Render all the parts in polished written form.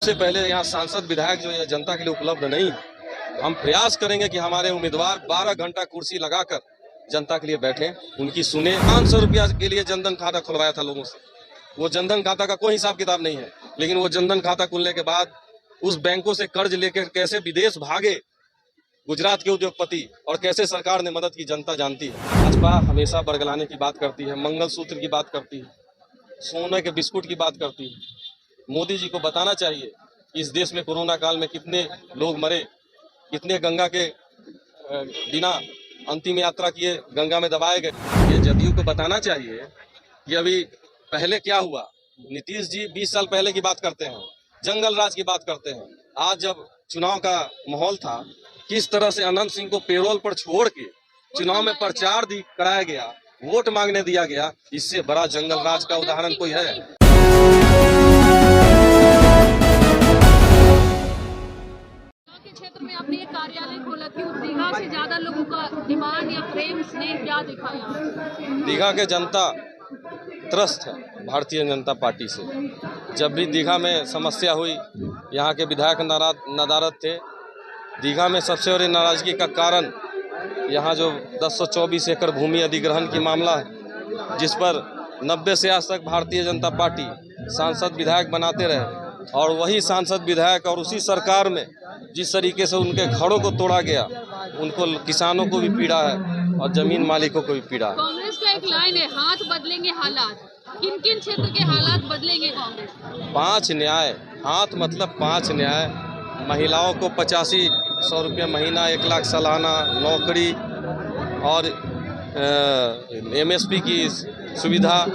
सबसे पहले यहाँ सांसद विधायक जो है जनता के लिए उपलब्ध नहीं है। हम प्रयास करेंगे कि हमारे उम्मीदवार 12 घंटा कुर्सी लगाकर जनता के लिए बैठे, उनकी सुने। 500 रुपया के लिए जनधन खाता खुलवाया था लोगों से। वो जनधन खाता का कोई हिसाब किताब नहीं है, लेकिन वो जनधन खाता खुलने के बाद उस बैंकों से कर्ज लेकर कैसे विदेश भागे गुजरात के उद्योगपति और कैसे सरकार ने मदद की जनता जानती है। भाजपा हमेशा बरगलाने की बात करती है, मंगलसूत्र की बात करती है, सोने के बिस्कुट की बात करती है। मोदी जी को बताना चाहिए कि इस देश में कोरोना काल में कितने लोग मरे, कितने गंगा के बिना अंतिम यात्रा किए गंगा में दबाए गए। ये जदयू को बताना चाहिए कि अभी पहले क्या हुआ। नीतीश जी 20 साल पहले की बात करते हैं, जंगल राज की बात करते हैं। आज जब चुनाव का माहौल था, किस तरह से अनंत सिंह को पेरोल पर छोड़ के चुनाव में प्रचार कराया गया, वोट मांगने दिया गया। इससे बड़ा जंगल राज का उदाहरण कोई है? क्षेत्र में आपने ये कार्यालय खोला, क्यों? दीघा से ज्यादा लोगों का डिमांड या प्रेम स्नेह क्या दिखा यहाँ? दीघा के जनता त्रस्त है भारतीय जनता पार्टी से। जब भी दीघा में समस्या हुई, यहाँ के विधायक नदारद थे। दीघा में सबसे बड़ी नाराजगी का कारण यहाँ जो 1024 एकड़ भूमि अधिग्रहण की मामला है, जिस पर 90 से आज तक भारतीय जनता पार्टी सांसद विधायक बनाते रहे, और वही सांसद विधायक और उसी सरकार में जिस तरीके से उनके घरों को तोड़ा गया, उनको किसानों को भी पीड़ा है और जमीन मालिकों को भी पीड़ा है। कांग्रेस का एक लाइन है, हाथ बदलेंगे हालात। किन किन क्षेत्र के हालात बदलेंगे कांग्रेस? 5 न्याय। हाथ मतलब 5 न्याय। महिलाओं को 8500 रुपये महीना, 1 लाख सालाना नौकरी और MSP की सुविधा,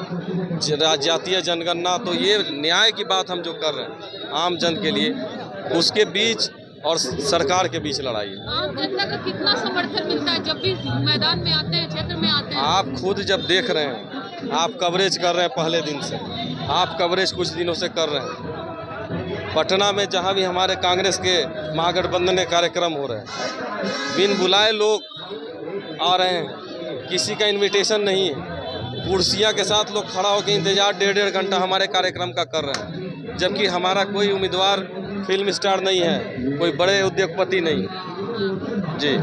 जातीय जनगणना। तो ये न्याय की बात हम जो कर रहे हैं आम जन के लिए, उसके बीच और सरकार के बीच लड़ाई है। आम जनता का कितना समर्थन मिलता है जब भी मैदान में आते हैं, क्षेत्र में आते हैं? आप खुद जब देख रहे हैं, आप कवरेज कर रहे हैं पहले दिन से, आप कवरेज कुछ दिनों से कर रहे हैं। पटना में जहां भी हमारे कांग्रेस के महागठबंधन के कार्यक्रम हो रहे हैं, बिन बुलाए लोग आ रहे हैं, किसी का इनविटेशन नहीं है। कुर्सियां के साथ लोग खड़ा होकर इंतजार 1.5 घंटा हमारे कार्यक्रम का कर रहे हैं, जबकि हमारा कोई उम्मीदवार फिल्म स्टार नहीं है, कोई बड़े उद्योगपति नहीं जी।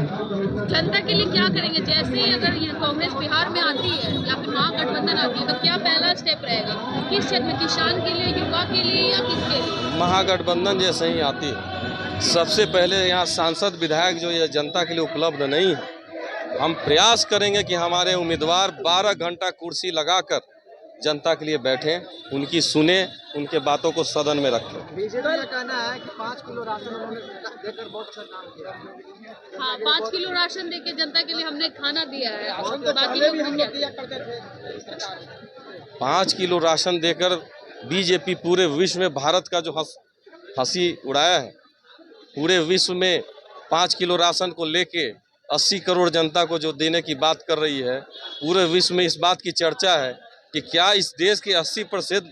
जनता के लिए क्या करेंगे? जैसे ही अगर ये कांग्रेस बिहार में आती है या फिर महागठबंधन आती है, तो क्या पहला स्टेप रहेगा? किस क्षेत्र में? किसान के लिए, युवा के लिए या किसके लिए? महागठबंधन जैसे ही आती है, सबसे पहले यहाँ सांसद विधायक जो ये जनता के लिए उपलब्ध नहीं है। हम प्रयास करेंगे कि हमारे उम्मीदवार 12 घंटा कुर्सी लगाकर जनता के लिए बैठे, उनकी सुने, उनके बातों को सदन में रखें। बीजेपी का कहना है कि 5 किलो राशन उन्होंने देकर बहुत अच्छा काम किया। हाँ, 5 किलो राशन देकर जनता के लिए हमने खाना दिया है। बाकी भी हम लोग दिया करते थे। 5 किलो राशन देकर बीजेपी पूरे विश्व में भारत का जो हंसी उड़ाया है, पूरे विश्व में 5 किलो राशन को लेके 80 करोड़ जनता को जो देने की बात कर रही है। पूरे विश्व में इस बात की चर्चा है कि क्या इस देश के 80%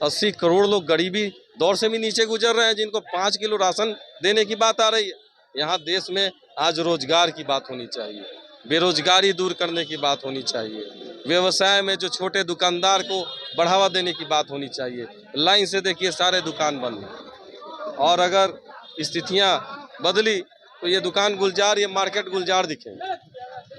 80 करोड़ लोग गरीबी दौर से भी नीचे गुजर रहे हैं, जिनको 5 किलो राशन देने की बात आ रही है। यहाँ देश में आज रोजगार की बात होनी चाहिए, बेरोजगारी दूर करने की बात होनी चाहिए, व्यवसाय में जो छोटे दुकानदार को बढ़ावा देने की बात होनी चाहिए। लाइन से देखिए, सारे दुकान बंद हैं, और अगर स्थितियाँ बदली तो ये दुकान गुलजार, ये मार्केट गुलजार दिखेंगे।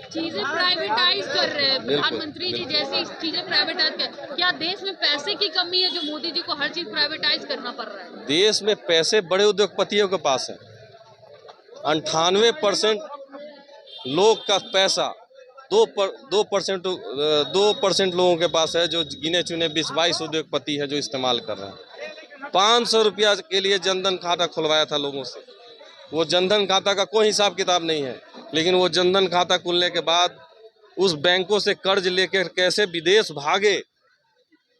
चीजें प्राइवेटाइज कर रहे हैं प्रधानमंत्री जी, जैसे चीजें प्राइवेटाइज कर। क्या देश में पैसे की कमी है जो मोदी जी को हर चीज प्राइवेटाइज करना पड़ रहा है? देश में पैसे बड़े उद्योगपतियों के पास है। 98% लोग का पैसा 2% लोगों के पास है, जो गिने चुने 20-22 उद्योगपति है जो इस्तेमाल कर रहे हैं। 500 रुपया के लिए जनधन खाता खुलवाया था लोगों से। वो जनधन खाता का कोई हिसाब किताब नहीं है, लेकिन वो जनधन खाता खुलने के बाद उस बैंकों से कर्ज लेकर कैसे विदेश भागे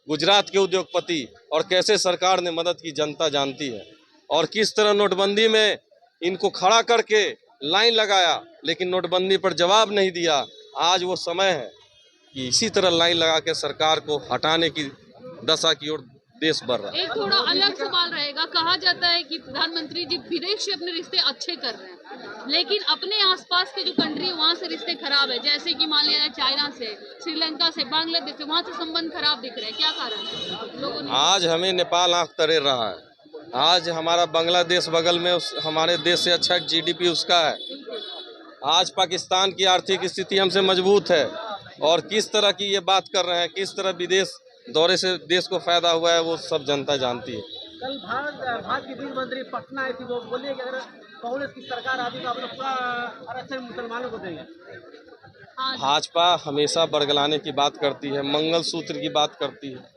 गुजरात के उद्योगपति और कैसे सरकार ने मदद की जनता जानती है। और किस तरह नोटबंदी में इनको खड़ा करके लाइन लगाया, लेकिन नोटबंदी पर जवाब नहीं दिया। आज वो समय है कि इसी तरह लाइन लगा के सरकार को हटाने की दशा की ओर देश बढ़ रहा है। एक थोड़ा अलग सवाल रहेगा। कहा जाता है कि प्रधानमंत्री जी विदेश से अपने रिश्ते अच्छे कर रहे हैं, लेकिन अपने आसपास के जो कंट्री है वहाँ से रिश्ते खराब है। जैसे कि मान लिया चाइना से, श्रीलंका से, बांग्लादेश से, वहाँ से संबंध खराब दिख रहे हैं। क्या कारण है लोगों ने? आज हमें नेपाल आंख तरे रहा है। आज हमारा बांग्लादेश बगल में, हमारे देश से अच्छा जीडीपी उसका है। आज पाकिस्तान की आर्थिक स्थिति हमसे मजबूत है, और किस तरह की ये बात कर रहे हैं, किस तरह विदेश दौरे से देश को फायदा हुआ है, वो सब जनता जानती है। कल भाजपा की गृह मंत्री पटना आई थी, वो बोलिए कि अगर कांग्रेस की सरकार आती तो आप लोग पूरा आरक्षण मुसलमानों को देंगे। भाजपा हमेशा बरगलाने की बात करती है, मंगलसूत्र की बात करती है,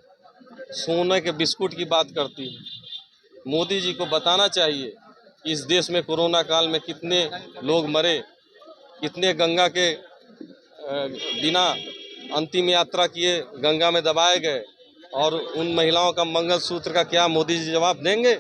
सोने के बिस्कुट की बात करती है। मोदी जी को बताना चाहिए कि इस देश में कोरोना काल में कितने लोग मरे, कितने गंगा के बिना अंतिम यात्रा किए गंगा में दबाए गए, और उन महिलाओं का मंगलसूत्र का क्या मोदी जी जवाब देंगे?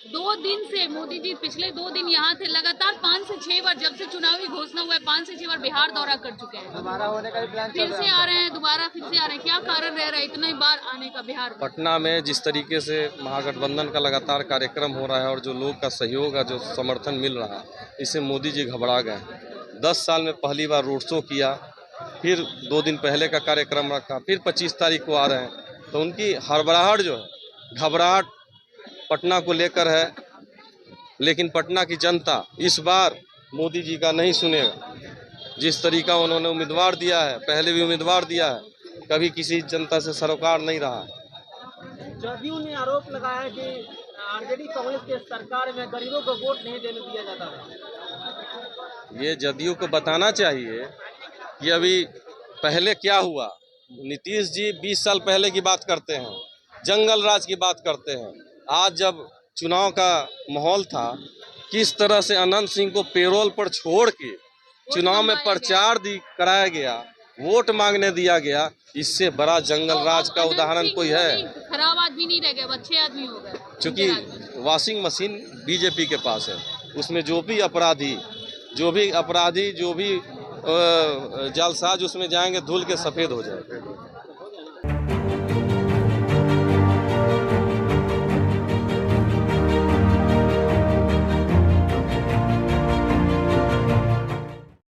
2 दिन से मोदी जी पिछले 2 दिन यहाँ थे, लगातार 5 से 6 बार, जब से चुनावी घोषणा हुआ है 5 से 6 बार बिहार दौरा कर चुके हैं। दोबारा होने का भी प्लान फिर से आ रहे हैं, दोबारा फिर से आ रहे हैं। क्या कारण रह रहा है इतने बार आने का बिहार में? पटना में जिस तरीके से महागठबंधन का लगातार कार्यक्रम हो रहा है, और जो लोग का सहयोग है, जो समर्थन मिल रहा है, इससे मोदी जी घबरा गए। 10 साल में पहली बार रोड शो किया, फिर 2 दिन पहले का कार्यक्रम रखा, फिर 25 तारीख को आ रहे हैं। तो उनकी हड़बड़ाहट जो है, घबराहट पटना को लेकर है। लेकिन पटना की जनता इस बार मोदी जी का नहीं सुनेगा। जिस तरीका उन्होंने उम्मीदवार दिया है, पहले भी उम्मीदवार दिया है, कभी किसी जनता से सरोकार नहीं रहा। जदयू ने आरोप लगाया है कि आरजेडी कांग्रेस के सरकार में गरीबों को वोट नहीं देने दिया जाता है। ये जदयू को बताना चाहिए कि अभी पहले क्या हुआ। नीतीश जी 20 साल पहले की बात करते हैं, जंगल राज की बात करते हैं। आज जब चुनाव का माहौल था, किस तरह से अनंत सिंह को पेरोल पर छोड़ के चुनाव में प्रचार कराया गया, वोट मांगने दिया गया। इससे बड़ा जंगल राज का उदाहरण कोई है? खराब आदमी नहीं रह गए, अच्छे आदमी हो गए। क्योंकि वॉशिंग मशीन बीजेपी के पास है, उसमें जो भी अपराधी, जो भी जालसाज उसमें जाएंगे, धुल के सफेद हो जाएंगे।